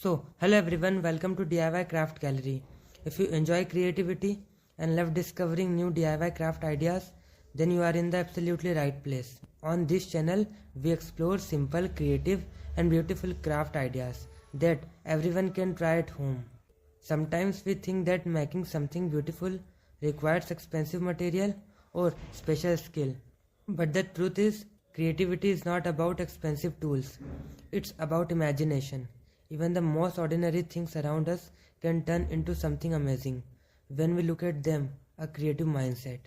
Hello everyone, welcome to DIY Craft Gallery. If you enjoy creativity and love discovering new DIY craft ideas, then you are in the absolutely right place. On this channel, we explore simple, creative and beautiful craft ideas that everyone can try at home. Sometimes we think that making something beautiful requires expensive material or special skill. But the truth is, creativity is not about expensive tools. It's about imagination. Even the most ordinary things around us can turn into something amazing when we look at them a creative mindset.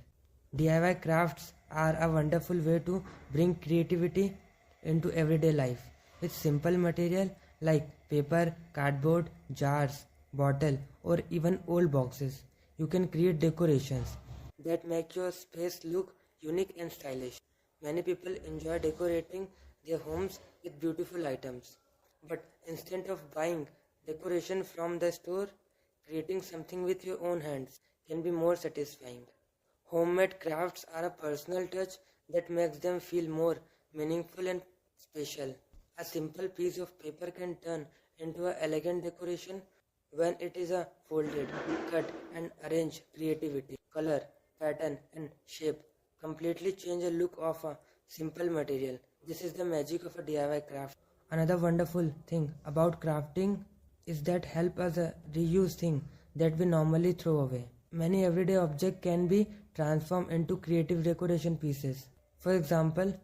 DIY crafts are a wonderful way to bring creativity into everyday life. With simple material like paper, cardboard, jars, bottle or even old boxes, you can create decorations that make your space look unique and stylish. Many people enjoy decorating their homes with beautiful items. But instead of buying decoration from the store, creating something with your own hands can be more satisfying. Homemade crafts are a personal touch that makes them feel more meaningful and special. A simple piece of paper can turn into an elegant decoration when it is folded, cut and arranged. Creativity, color, pattern and shape completely change the look of a simple material. This is the magic of a DIY craft. Another wonderful thing about crafting is that help us reuse things that we normally throw away. Many everyday objects can be transformed into creative decoration pieces. For example,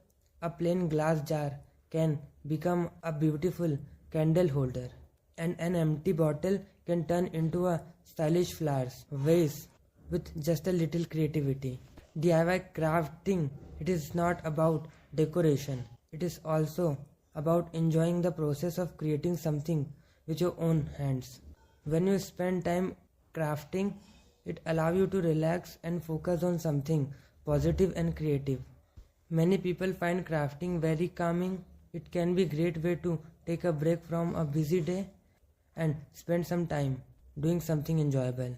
a plain glass jar can become a beautiful candle holder, and an empty bottle can turn into a stylish flowers vase with just a little creativity. DIY crafting, it is not about decoration. It is also about enjoying the process of creating something with your own hands. When you spend time crafting, it allows you to relax and focus on something positive and creative. Many people find crafting very calming. It can be a great way to take a break from a busy day and spend some time doing something enjoyable.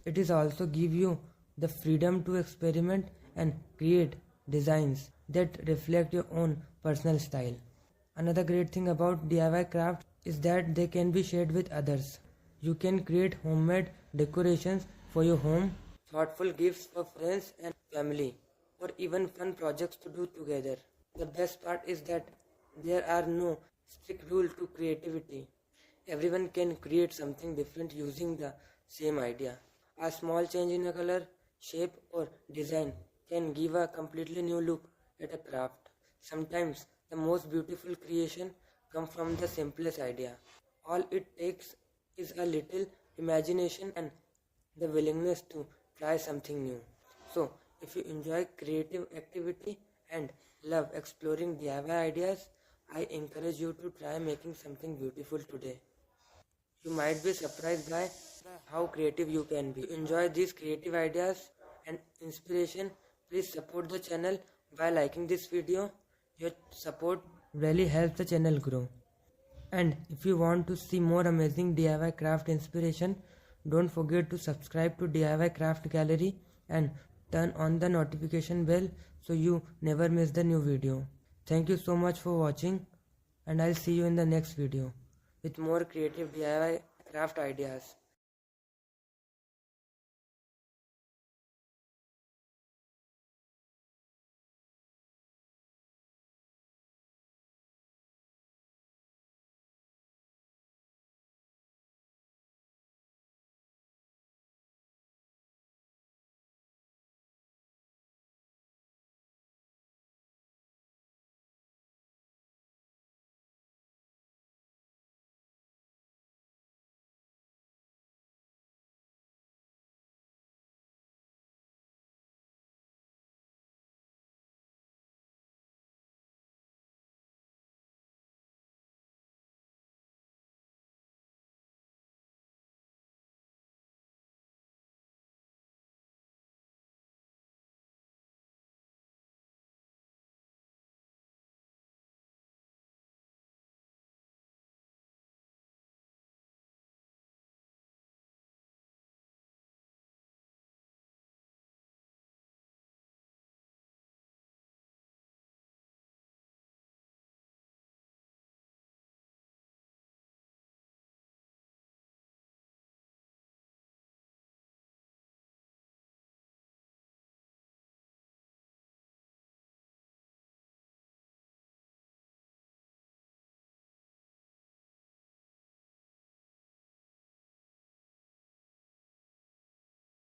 It is also give you the freedom to experiment and create designs that reflect your own personal style. Another great thing about DIY crafts is that they can be shared with others. You can create homemade decorations for your home, thoughtful gifts for friends and family, or even fun projects to do together. The best part is that there are no strict rules to creativity. Everyone can create something different using the same idea. A small change in a color, shape, or design can give a completely new look at a craft. Sometimes the most beautiful creation come from the simplest idea. All it takes is a little imagination and the willingness to try something new. So, if you enjoy creative activity and love exploring DIY ideas, I encourage you to try making something beautiful today. You might be surprised by how creative you can be. If you enjoy these creative ideas and inspiration, please support the channel by liking this video. Your support really helps the channel grow. And if you want to see more amazing DIY craft inspiration, don't forget to subscribe to DIY Craft Gallery and turn on the notification bell so you never miss the new video. Thank you so much for watching, and I'll see you in the next video with more creative DIY craft ideas.